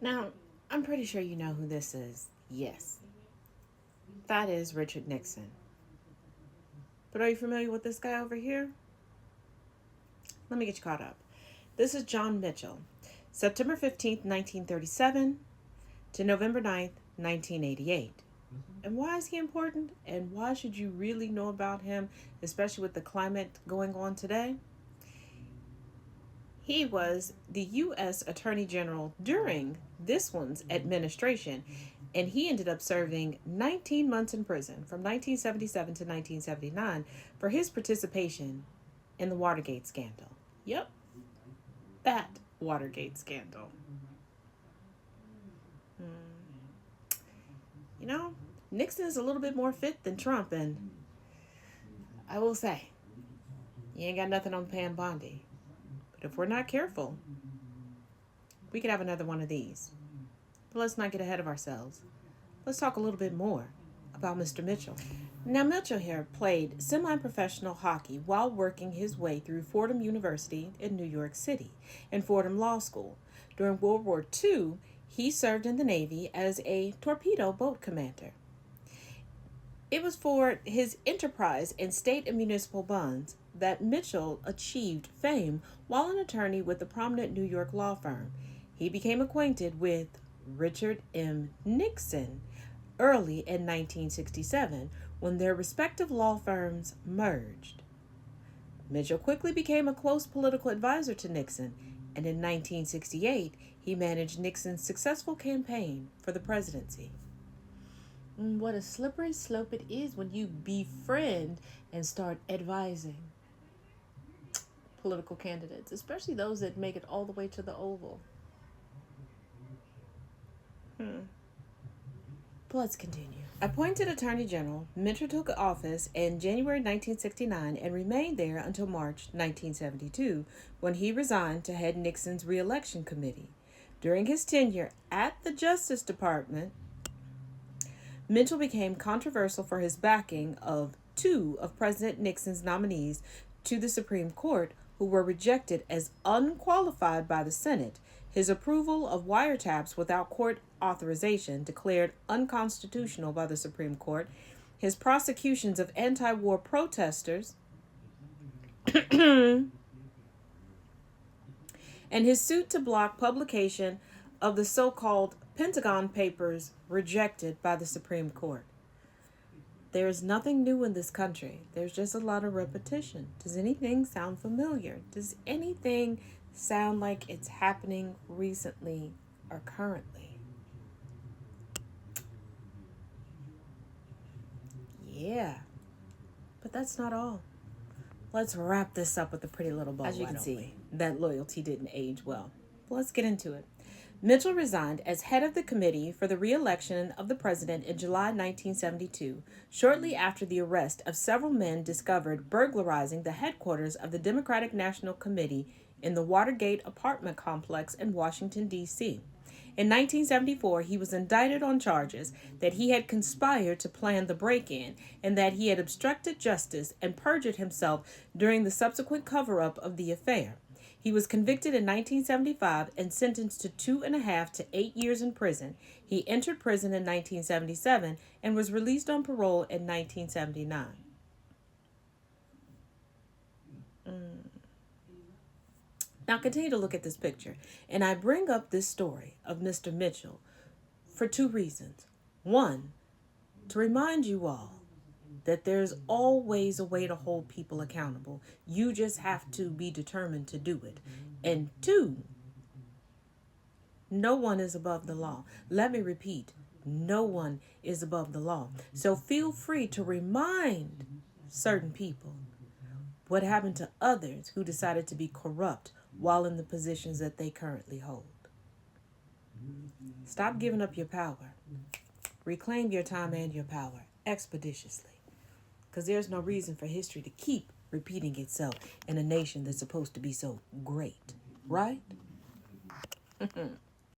Now, I'm pretty sure you know who this is. Yes, that is Richard Nixon. But are you familiar with this guy over here? Let me get you caught up. This is John Mitchell, September 15th, 1937 to November 9th, 1988. And why is he important? And why should you really know about him, especially with the climate going on today? He was the U.S. Attorney General during this one's administration, and he ended up serving 19 months in prison from 1977 to 1979 for his participation in the Watergate scandal. Yep, that Watergate scandal. You know, Nixon is a little bit more fit than Trump, and I will say, you ain't got nothing on Pam Bondi. But if we're not careful, we could have another one of these. But let's not get ahead of ourselves. Let's talk a little bit more about Mr. Mitchell. Now, Mitchell here played semi professional hockey while working his way through Fordham University in New York City and Fordham Law School. During World War II, he served in the Navy as a torpedo boat commander. It was for his enterprise in state and municipal bonds that Mitchell achieved fame while an attorney with a prominent New York law firm. He became acquainted with Richard M. Nixon early in 1967 when their respective law firms merged. Mitchell quickly became a close political advisor to Nixon, and in 1968 he managed Nixon's successful campaign for the presidency. What a slippery slope it is when you befriend and start advising political candidates, especially those that make it all the way to the Oval. But let's continue. Appointed Attorney General, Mitchell took office in January 1969 and remained there until March 1972 when he resigned to head Nixon's re-election committee. During his tenure at the Justice Department, Mitchell became controversial for his backing of two of President Nixon's nominees to the Supreme Court, who were rejected as unqualified by the Senate, his approval of wiretaps without court authorization declared unconstitutional by the Supreme Court, his prosecutions of anti war protesters, and his suit to block publication of the so called Pentagon Papers rejected by the Supreme Court. There is nothing new in this country. There's just a lot of repetition. Does anything sound familiar? Does anything sound like it's happening recently or currently? Yeah, but that's not all. Let's wrap this up with a pretty little bow. As you can see, that loyalty didn't age well. Let's get into it. Mitchell resigned as head of the committee for the re-election of the president in July 1972, shortly after the arrest of several men discovered burglarizing the headquarters of the Democratic National Committee in the Watergate apartment complex in Washington, D.C. In 1974, he was indicted on charges that he had conspired to plan the break-in and that he had obstructed justice and perjured himself during the subsequent cover-up of the affair. He was convicted in 1975 and sentenced to 2.5 to 8 years in prison. He entered prison in 1977 and was released on parole in 1979. Now continue to look at this picture, and I bring up this story of Mr. Mitchell for two reasons. One, to remind you all that there's always a way to hold people accountable. You just have to be determined to do it. And two, no one is above the law. Let me repeat, no one is above the law. So feel free to remind certain people what happened to others who decided to be corrupt while in the positions that they currently hold. Stop giving up your power. Reclaim your time and your power expeditiously. Because there's no reason for history to keep repeating itself in a nation that's supposed to be so great, right?